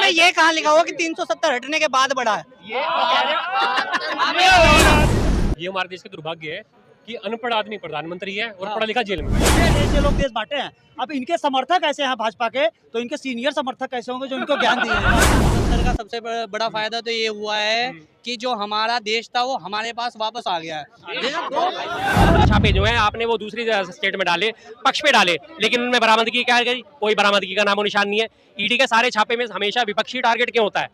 में ये कहाँ लिखा हुआ कि 370 हटने के बाद बढ़ा है? ये हमारे देश का दुर्भाग्य है कि अनपढ़ आदमी प्रधानमंत्री है और पढ़ा लिखा जेल में। ऐसे लोग देश बांटे हैं। अब इनके समर्थक ऐसे हैं भाजपा के, तो इनके सीनियर समर्थक कैसे होंगे जो इनको ज्ञान दिए हैं? सत्तर का सबसे बड़ा फायदा तो ये हुआ है कि जो हमारा देश था वो हमारे पास वापस आ गया है। छापे जो है आपने वो दूसरी स्टेट में डाले, पक्ष पे डाले, लेकिन उनमें बरामदगी क्या करी? कोई बरामदगी का नामो निशान नहीं है। ईडी के सारे छापे में हमेशा विपक्षी टारगेट क्यों होता है?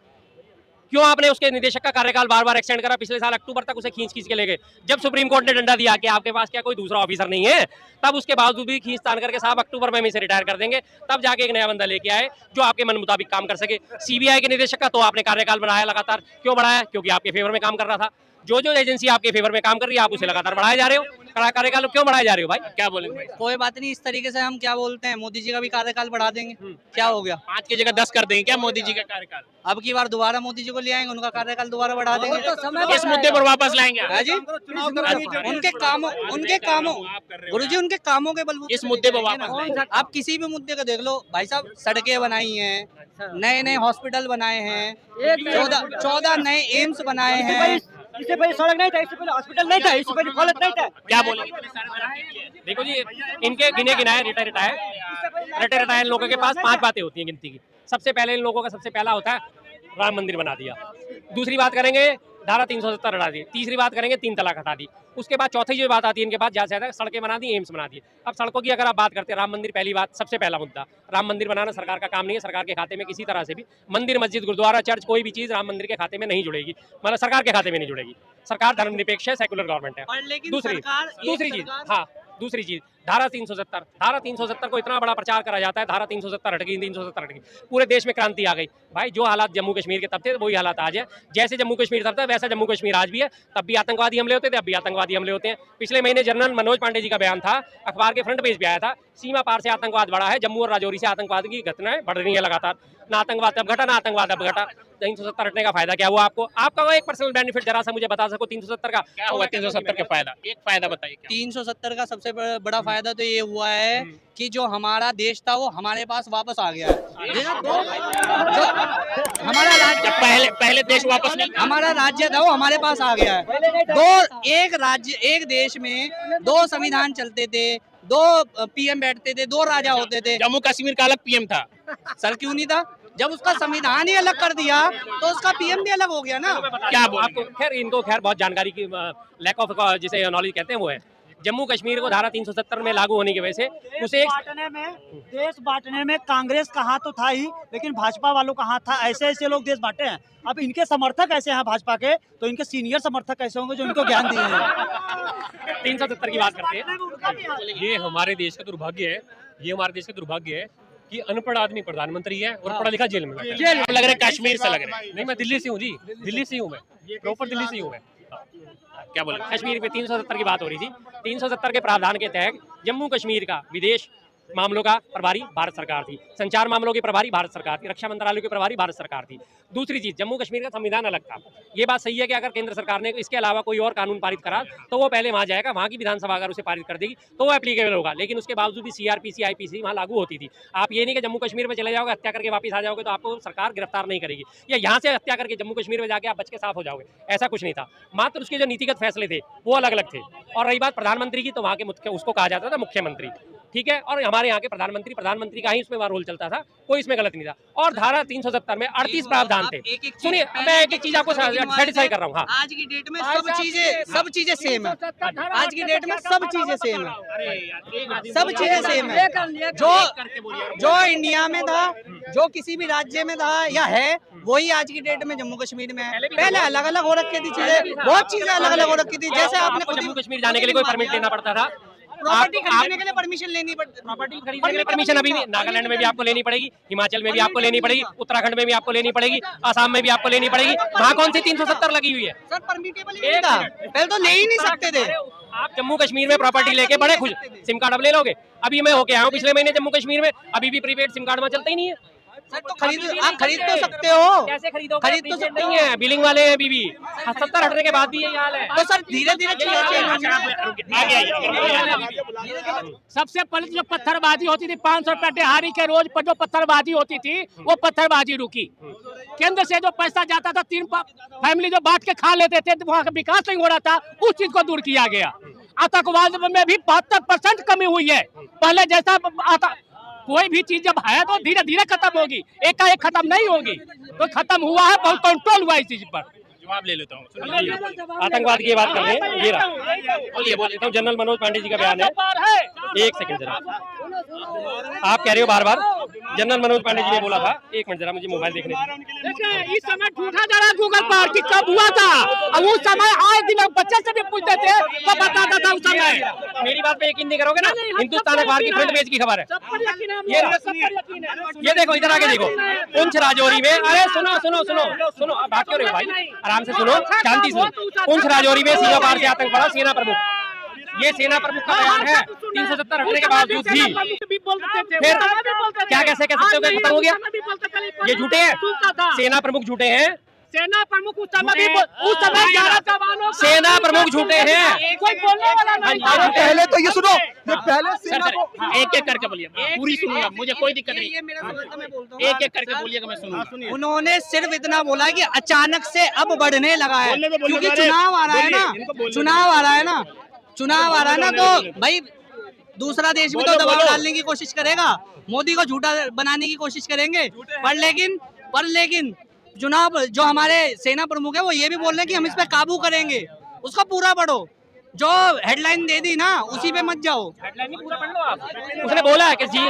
क्यों आपने उसके निदेशक का कार्यकाल बार बार एक्सटेंड करा? पिछले साल अक्टूबर तक उसे खींच के ले गए। जब सुप्रीम कोर्ट ने डंडा दिया कि आपके पास क्या कोई दूसरा ऑफिसर नहीं है, तब उसके बावजूद भी खींच तान करके साहब अक्टूबर में इसे रिटायर कर देंगे, तब जाके एक नया बंदा लेके आए जो आपके मन मुताबिक काम कर सके। सीबीआई के निदेशक का तो आपने कार्यकाल बढ़ाया लगातार। क्यों बढ़ाया? क्योंकि आपके फेवर में काम कर रहा था। जो एजेंसी आपके फेवर में काम कर रही है आप उसे लगातार बढ़ाए जा रहे हो। कार्यकाल क्यों बढ़ाए जा रहे हो भाई? क्या बोलेंगे भाई? कोई बात नहीं, इस तरीके से हम क्या बोलते हैं, मोदी जी का भी कार्यकाल बढ़ा देंगे। क्या हो गया? 5 की जगह 10 कर देंगे क्या मोदी जी का कार्यकाल? अब की बार दोबारा मोदी जी को ले आएंगे, उनका कार्यकाल दोबारा बढ़ा देंगे। इस मुद्दे पर वापस लाएंगे है जी? उनके कामों गुरुजी, उनके कामों के बलबूते इस मुद्दे पर वापस लाएंगे। आप किसी भी मुद्दे को देख लो भाई साहब, सड़कें बनाई हैं, नए नए हॉस्पिटल बनाए हैं, 14 नए एम्स बनाए हैं। इससे पहले सड़क नहीं था, इससे पहले हॉस्पिटल नहीं था, इससे पहले कॉलेज नहीं था। क्या बोलेंगे? देखो जी, इनके गिने गिनाए रिटायर लोगों के पास 5 बातें होती हैं गिनती की। सबसे पहले इन लोगों का सबसे पहला होता है राम मंदिर बना दिया। दूसरी बात करेंगे धारा 370 हटा दी। तीसरी बात करेंगे 3 तलाक हटा दी। उसके बाद चौथी जो बात आती है इनके पास ज्यादा से ज्यादा सड़कें बना दी, एम्स बना दिए। अब सड़कों की अगर आप बात करते हैं, राम मंदिर पहली बात, सबसे पहला मुद्दा। राम मंदिर बनाना सरकार का काम नहीं है। सरकार के खाते में किसी तरह से भी मंदिर, मस्जिद, गुरुद्वारा, चर्च, कोई भी चीज राम मंदिर के खाते में नहीं जुड़ेगी, मतलब सरकार के खाते में नहीं जुड़ेगी। सरकार धर्मनिरपेक्ष है, सेकुलर गवर्नमेंट है। दूसरी चीज धारा 370 को इतना बड़ा प्रचार करा जाता है, धारा 370 हट गई, 370 हट गई, पूरे देश में क्रांति आ गई। भाई जो हालात जम्मू कश्मीर के तब थे वही हालात आज है। जैसे जम्मू कश्मीर तब था वैसा जम्मू कश्मीर आज भी है। तब भी आतंकवादी हमले होते थे, अब भी आतंकवादी हमले होते हैं। पिछले महीने जनरल मनोज पांडे जी का बयान था, अखबार के फ्रंट पेज पे आया था, सीमा पार से आतंकवाद बढ़ा है, जम्मू और राजौरी से आतंकवाद की घटनाएं बढ़ रही है लगातार। ना आतंकवाद तब घटा, ना आतंकवाद अब घटा। 370 हटने का फायदा क्या हुआ आपको? आपका वो एक पर्सनल बेनिफिट जरा सा मुझे बता सको 370 का क्या हुआ? 370 का फायदा, एक फायदा बताइए। 370 का सबसे बड़ा फायदा तो ये हुआ है कि जो हमारा देश था वो हमारे पास वापस आ गया है। जो हमारा राज्य पहले देश वापस नहीं, हमारा राज्य था वो हमारे पास आ गया है। एक राज्य, एक देश में 2 संविधान चलते थे, 2 पीएम बैठते थे, 2 राजा होते थे। जम्मू कश्मीर का अलग पीएम था सर क्यों नहीं था? जब उसका संविधान ही अलग कर दिया तो उसका पीएम भी अलग हो गया ना। क्या आपको इनको बहुत जानकारी की लैक ऑफ जिसे नॉलेज कहते हैं वो है। जम्मू कश्मीर को धारा 370 में लागू होने की वजह से उसे देश बांटने में कांग्रेस का हाथ तो था ही, लेकिन भाजपा वालों का हाथ था। ऐसे लोग देश बांटे हैं। अब इनके समर्थक ऐसे हैं भाजपा के, तो इनके सीनियर समर्थक कैसे होंगे जो इनको ज्ञान दिए हैं? 370 की बात करते हैं। ये हमारे देश का दुर्भाग्य है कि अनपढ़ आदमी प्रधानमंत्री है और पढ़ा लिखा जेल में लग रहा है। कश्मीर से लग रहा है। नहीं, मैं दिल्ली से हूँ जी, दिल्ली से हूँ मैं, प्रॉपर दिल्ली से हूँ मैं। क्या बोले? कश्मीर पे 370 की बात हो रही थी। 370 के प्रावधान के तहत जम्मू कश्मीर का विदेश मामलों का प्रभारी भारत सरकार थी, संचार मामलों की प्रभारी भारत सरकार थी, रक्षा मंत्रालय की प्रभारी भारत सरकार थी। दूसरी चीज, जम्मू कश्मीर का संविधान अलग था। ये बात सही है कि अगर केंद्र सरकार ने इसके अलावा कोई और कानून पारित करा तो वो पहले वहां जाएगा, वहां की विधानसभा अगर उसे पारित कर देगी तो वो एप्लीकेबल होगा, लेकिन उसके बावजूद भी सीआरपीसी, आईपीसी वहां लागू होती थी। आप ये नहीं कि जम्मू कश्मीर में चले जाओगे, हत्या करके वापस आ जाओगे तो आपको सरकार गिरफ्तार नहीं करेगी, या यहाँ से हत्या करके जम्मू कश्मीर में जाके आप बच के साफ हो जाओगे, ऐसा कुछ नहीं था। मात्र उसके जो नीतिगत फैसले थे वो अलग अलग थे। और रही बात प्रधानमंत्री की, तो वहाँ के मुख्य उसको कहा जाता था मुख्यमंत्री, ठीक है। और हमारे यहाँ के प्रधानमंत्री का ही उसमें रोल चलता था, कोई इसमें गलत नहीं था। और धारा 370 में 38 प्रावधान थे। सुनिए, मैं एक चीज आपको सेटिस्फाई कर रहा हूँ। हाँ, आज की डेट में सब चीजें सेम है। आज की डेट में सब चीजें सेम है, सब चीजें सेम है। जो इंडिया में था, जो किसी भी राज्य में था या है, वही आज की डेट में जम्मू कश्मीर में है। पहले अलग अलग हो रखी थी चीजें, बहुत चीजें अलग अलग हो रखी थी। जैसे आपने जम्मू कश्मीर जाने के लिए कोई परमिट लेना पड़ता था, प्रॉपर्टी खरीदने के लिए परमिशन लेनी पड़ती, प्रॉपर्टी खरीदने के लिए परमिशन अभी भी नागालैंड में भी आपको लेनी पड़ेगी, हिमाचल में भी आपको लेनी पड़ेगी, उत्तराखंड में भी आपको लेनी पड़ेगी, आसाम में भी आपको लेनी पड़ेगी। वहाँ कौन सी 370 लगी हुई है? सर परमिटेबल ही नहीं था, पहले तो ले ही नहीं सकते थे। आप जम्मू कश्मीर में प्रॉपर्टी लेके बड़े खुश, सिम कार्ड अब ले लोगे। अभी मैं होके आया हूँ पिछले महीने जम्मू कश्मीर में, अभी भी प्रीपेड सिम कार्ड में चलता ही नहीं है। सर तो आप खरीद तो सकते हो, कैसे खरीदोगे? खरीद तो सकते नहीं है, बिलिंग वाले हैं अभी भी। 70 हटने के बाद भी यही हाल है। तो सर धीरे धीरे चीजें चेंज सबसे पहले जो पत्थरबाजी होती थी 500 रुपए दिहाड़ी के रोज पर जो पत्थरबाजी होती थी वो पत्थरबाजी रुकी। केंद्र से जो पैसा जाता था 3 फैमिली जो बांट के खा लेते थे, वहाँ का विकास नहीं हो रहा था, उस चीज को दूर किया गया। आतंकवाद में भी 72% कमी हुई है। पहले जैसा कोई भी चीज जब है तो धीरे धीरे खत्म होगी, एकाएक खत्म नहीं होगी। तो खत्म हुआ है, बहुत कंट्रोल हुआ है इस चीज पर। जवाब ले लेता हूँ। आतंकवाद की बात कर रहे हैं, ये रहा, बोल लेता हूँ। जनरल मनोज पांडे जी का बयान है। एक सेकंड जरा, आप कह रहे हो बार बार जनरल मनोज पांडे जी ने बोला था। एक मिनट जरा, मुझे मोबाइल देखने देखिए इस समय ढूंढा जा रहा गूगल पर कि कब हुआ था। अब उस समय आए दिन बच्चे से भी पूछते थे तो बताता था उस समय। मेरी बात पे यकीन नहीं करोगे ना? हिंदुस्तान अखबार की फ्रंट पेज की खबर है। ये देखो, इधर आगे देखो, पुंछ राजौरी में। अरे सुनो सुनो सुनो सुनो, बात क्यों रहे हो भाई? आराम से सुनो, शांति से। पुंछ राजौरी में सीमा पार से आतंक बढ़ा, सेना प्रमुख, ये सेना प्रमुख का बयान है। 370 हटने के बावजूद भी फिर क्या कैसे कह सकते हो कि खत्म हो गया? ये झूठे हैं, सेना प्रमुख झूठे हैं। सेना प्रमुख उस समय 11 जवानों सेना प्रमुख झूठे हैं। कोई बोलने वाला नहीं। पहले तो ये सुनो, ये पहले सेना को एक एक करके बोलिए, पूरी सुनूंगा, मुझे कोई दिक्कत नहीं। ये मेरा सवाल था, मैं बोलता हूँ। एक एक करके बोलिएगा, मैं सुनूंगा। उन्होंने सिर्फ इतना बोला कि अचानक से अब बढ़ने लगा है, क्योंकि चुनाव आ रहा है ना, चुनाव आ रहा है ना, चुनाव आ रहा है ना, तो भाई दूसरा देश भी तो दबाव डालने की कोशिश करेगा, मोदी को झूठा बनाने की कोशिश करेंगे। पर लेकिन चुनाव जो हमारे सेना प्रमुख है वो ये भी बोल रहे हैं कि हम इस पे काबू करेंगे। उसका पूरा पढ़ो, जो हेडलाइन दे दी ना उसी पे मत जाओ। हेडलाइन पूरा पढ़ लो आप। उसने बोला है कि जी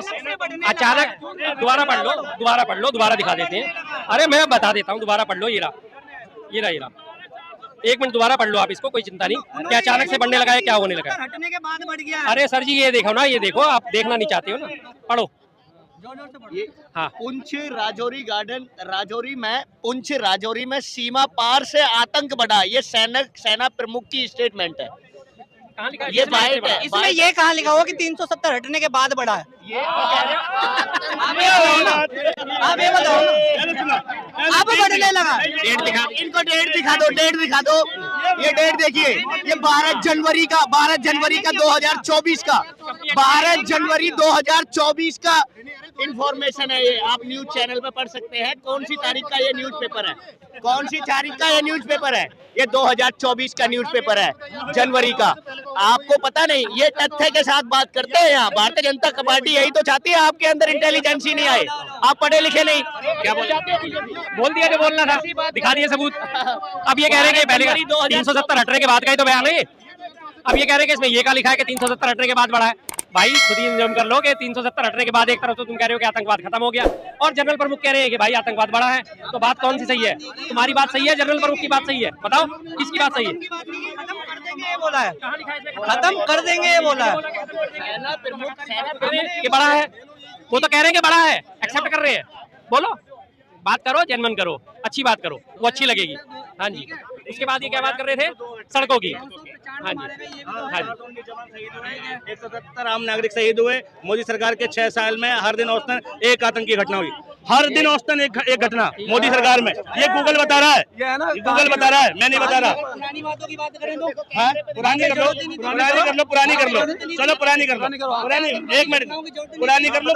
अचानक, दोबारा पढ़ लो, दोबारा पढ़ लो, दोबारा दिखा देते हैं। अरे मैं बता देता हूँ, दोबारा पढ़ लो। ये रहा। एक मिनट दोबारा पढ़ लो आप इसको, कोई चिंता नहीं। क्या अचानक से बढ़ने लगा है, क्या होने लगा है? हटने के बाद बढ़ गया। अरे सर जी ये देखो ना, ये देखो, आप देखना नहीं चाहते हो ना, पढ़ो। हाँ, पुंछ राजौरी में सीमा पार से आतंक बढ़ा, ये सेना प्रमुख की स्टेटमेंट है। कहाँ लिखा है? ये बाइट है। इसमें ये कहाँ लिखा हुआ कि 370 हटने के बाद बढ़ा है? आप ये बताओ, अब बढ़ने लगा। डेट दिखा, इनको डेट दिखा दो, डेट दिखा दो। ये डेट देखिए, ये 12 जनवरी का 2024 का 12 जनवरी 2024 का इंफॉर्मेशन है। ये आप न्यूज चैनल पे पढ़ सकते हैं। कौन सी तारीख का ये न्यूज़पेपर है? कौन सी तारीख का ये न्यूज़पेपर है? ये 2024 का न्यूज़पेपर है, जनवरी का। आपको पता नहीं, ये तथ्य के साथ बात करते हैं। यहाँ भारतीय जनता पार्टी यही तो चाहती है, आपके अंदर इंटेलिजेंस ही नहीं आए, आप पढ़े लिखे नहीं। क्या बोल दिया जो बोलना था, दिखा दिए सबूत। अब ये कह रहे हैं कि पहले 370 हटने के बाद का ही तो बयान है। अब ये कह रहे हैं कि इसमें ये का लिखा है कि 370 हटने के बाद बढ़ा है। भाई खुद ही इंजम कर लो कि 370 हटने के बाद एक तरफ तो तुम कह रहे हो कि आतंकवाद खत्म हो गया, और जनरल प्रमुख कह रहे हैं कि भाई आतंकवाद बढ़ा है। तो बात कौन सी सही है? तुम्हारी बात सही है, जनरल प्रमुख की बात सही है? बताओ किसकी बात सही है? खत्म कर देंगे ये बोला है, खत्म कर देंगे ये बोला है। सेना प्रमुख कि बड़ा है, वो तो कह रहे हैं कि बड़ा है, एक्सेप्ट कर रहे हैं। बोलो, बात करो, जेन्युइन करो, अच्छी बात करो, वो अच्छी लगेगी। हाँ जी, उसके बाद ये क्या बात कर रहे थे? सड़कों की। हाँ जी, हाँ जी। 170 आम नागरिक शहीद हुए। मोदी सरकार के 6 साल में हर दिन औसतन एक आतंकी घटना हुई, हर दिन औसतन एक घटना मोदी सरकार में। ये गूगल बता रहा है, गूगल बता रहा है, मैं नहीं बता रहा। पुरानी बातों की बात करें तो हाँ, पुरानी कर लो, चलो पुरानी कर लो, पुरानी। एक मिनट, पुरानी कर लो,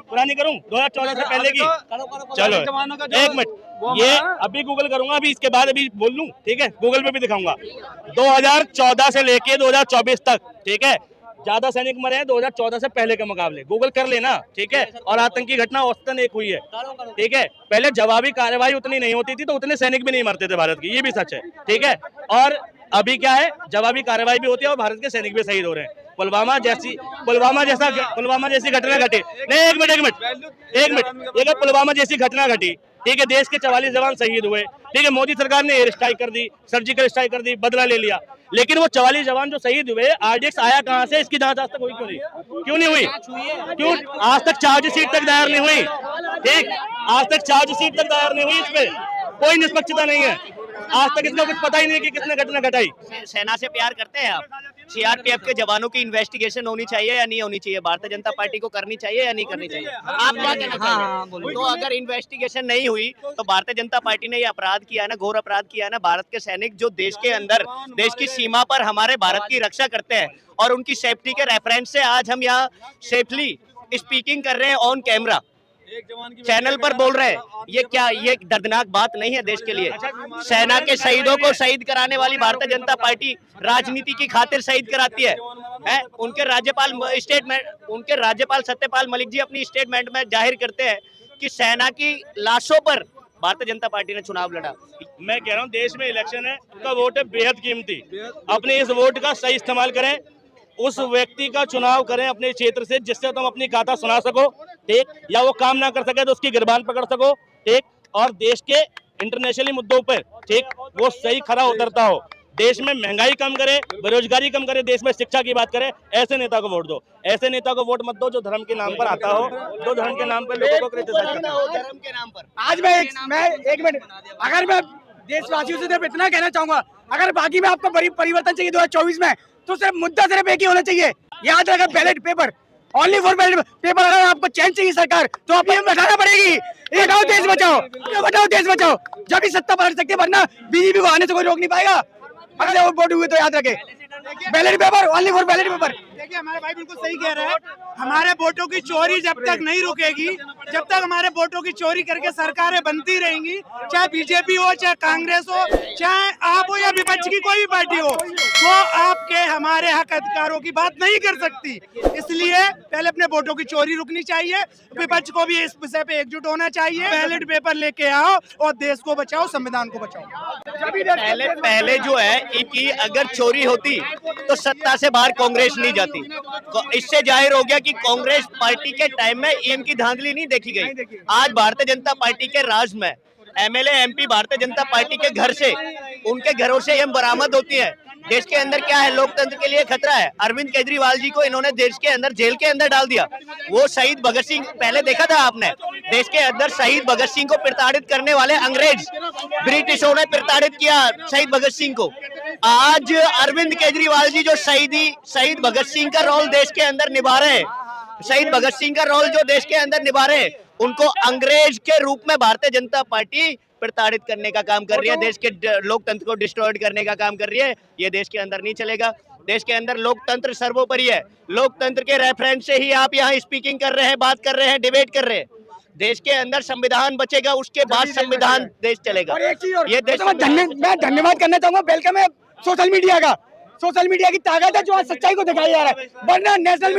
पुरानी करूँ 2014 से पहले की। चलो एक मिनट, ये अभी गूगल करूंगा, अभी इसके बाद अभी बोल लूं, ठीक है? गूगल पे भी दिखाऊंगा। 2014 से लेके 2024 तक, ठीक है, ज्यादा सैनिक मरे हैं 2014 से पहले के मुकाबले। गूगल कर लेना, ठीक है? और आतंकी घटना औसतन एक हुई है, ठीक है? पहले जवाबी कार्रवाई उतनी नहीं होती थी तो उतने सैनिक भी नहीं मरते थे भारत की, ये भी सच है, ठीक है? और अभी क्या है, जवाबी कार्रवाई भी होती है और भारत के सैनिक भी शहीद हो रहे हैं। पुलवामा जैसी घटना घटी, नहीं एक मिनट, ये पुलवामा जैसी घटना घटी, ठीक है? देश के 44 जवान शहीद हुए, ठीक है? मोदी सरकार ने एयर स्ट्राइक कर दी, सर्जिकल स्ट्राइक कर दी, बदला ले लिया। लेकिन वो 44 जवान जो शहीद हुए, आरडीएक्स आया कहां से? इसकी जांच आज तक हुई क्यों नहीं हुई? क्यों आज तक चार्जशीट तक दायर नहीं हुई? ठीक, आज तक चार्जशीट तक दायर नहीं हुई, इस पे कोई निष्पक्षता नहीं है। आज तक इसका कुछ पता ही नहीं कि किसने घटना घटाई। सेना से प्यार करते हैं आप? सीआरपीएफ के जवानों की इन्वेस्टिगेशन होनी चाहिए या नहीं होनी चाहिए? भारतीय जनता पार्टी को करनी चाहिए या नहीं करनी चाहिए? आप क्या कहना चाहिए? तो अगर इन्वेस्टिगेशन नहीं हुई तो भारतीय जनता पार्टी ने ये अपराध किया है ना, घोर अपराध किया है ना। भारत के सैनिक जो देश के अंदर, देश की सीमा पर हमारे भारत की रक्षा करते हैं और उनकी सेफ्टी के रेफरेंस से आज हम यहाँ सेफली स्पीकिंग कर रहे हैं ऑन कैमरा, चैनल पर बोल रहे हैं। ये क्या, ये दर्दनाक बात नहीं है देश के लिए? सेना के शहीदों को शहीद कराने वाली भारतीय जनता पार्टी राजनीति की खातिर शहीद कराती है? उनके राज्यपाल सत्यपाल मलिक जी अपनी स्टेटमेंट में जाहिर करते हैं कि सेना की लाशों पर भारतीय जनता पार्टी ने चुनाव लड़ा। मैं कह रहा हूँ देश में इलेक्शन है, उनका वोट है बेहद कीमती। अपने इस वोट का सही इस्तेमाल करें, उस व्यक्ति का चुनाव करें अपने क्षेत्र से जिससे तुम अपनी गाथा सुना सको, ठीक, या वो काम ना कर सके तो उसकी गिरबान पकड़ सको, ठीक, और देश के इंटरनेशनली मुद्दों पर, ठीक, वो सही खरा उतरता हो। देश में महंगाई कम करे, बेरोजगारी कम करे, देश में शिक्षा की बात करे, ऐसे नेता को वोट दो। ऐसे नेता को वोट मत दो जो धर्म के नाम पर आता हो, जो धर्म के नाम पर लोगों को क्रिटिसाइज करता हो। धर्म के नाम पर आज मैं एक मिनट, अगर मैं देशवासियों से सिर्फ इतना कहना चाहूंगा, अगर बाकी में आपको परिवर्तन चाहिए 2024 में, तो सिर्फ मुद्दा सिर्फ एक ही होना चाहिए। याद रखा, ballot paper, only for ballot paper. अगर आपको चेंज चाहिए सरकार तो आपको ये बताना पड़ेगी, ये हटाओ देश बचाओ, ये बताओ देश बचाओ, जब भी सत्ता पलट सकती है, वरना बीजेपी को आने से कोई रोक नहीं पाएगा। अगर वो वोट हुए तो याद रखे, ballot paper, only for ballot paper. देखिए हमारे भाई बिल्कुल सही कह रहे हैं, हमारे वोटों की चोरी जब तक नहीं रुकेगी, जब तक हमारे वोटों की चोरी करके सरकारें बनती रहेंगी, चाहे बीजेपी हो, चाहे कांग्रेस हो, चाहे आप हो या विपक्ष की कोई भी पार्टी हो, वो आपके हमारे हक अधिकारों की बात नहीं कर सकती। इसलिए पहले अपने वोटों की चोरी रुकनी चाहिए, विपक्ष को भी इस विषय पे एकजुट होना चाहिए। बैलेट पेपर लेके आओ और देश को बचाओ, संविधान को बचाओ। पहले जो है कि अगर चोरी होती तो सत्ता से बाहर कांग्रेस नहीं जाती। इससे जाहिर हो गया कि कांग्रेस पार्टी के टाइम में ईएम की धांधली नहीं देखी गई। आज भारतीय जनता पार्टी के राज में MLA MP Bharatiya Janata party के घर से, उनके घरों से ईएम बरामद होती है। देश के अंदर क्या है, लोकतंत्र के लिए खतरा है। अरविंद केजरीवाल जी को इन्होंने देश के अंदर जेल के अंदर डाल दिया। वो शहीद भगत सिंह, पहले देखा था आपने, देश के अंदर शहीद भगत सिंह को प्रताड़ित करने वाले अंग्रेज, ब्रिटिशों ने प्रताड़ित किया शहीद भगत सिंह को। आज अरविंद केजरीवाल जी जो शहीद भगत सिंह का रोल देश के अंदर निभा रहे हैं, शहीद भगत सिंह का रोल जो देश के अंदर निभा रहे हैं, उनको अंग्रेज के रूप में भारतीय जनता पार्टी प्रताड़ित करने का काम कर रही है, देश के लोकतंत्र को डिस्ट्रॉयड करने का काम कर रही है। ये देश के अंदर नहीं चलेगा। देश के अंदर लोकतंत्र सर्वोपरि है। लोकतंत्र के रेफरेंस से ही आप यहाँ स्पीकिंग कर रहे हैं, बात कर रहे हैं, डिबेट कर रहे हैं। देश के अंदर संविधान बचेगा, उसके बाद संविधान देश चलेगा। ये देश मैं धन्यवाद करना चाहूंगा, वेलकम है सोशल मीडिया का। सोशल मीडिया की ताकत है जो आज सच्चाई को दिखाया जा रहा है, वरना नेशनल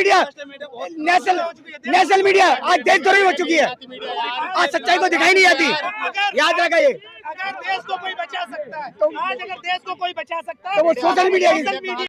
मीडिया आज देशद्रोही हो चुकी है, आज सच्चाई को दिखाई नहीं जाती। याद रखा ये, अगर देश को कोई बचा सकता है, आज अगर देश को कोई बचा सकता है तो वो सोशल मीडिया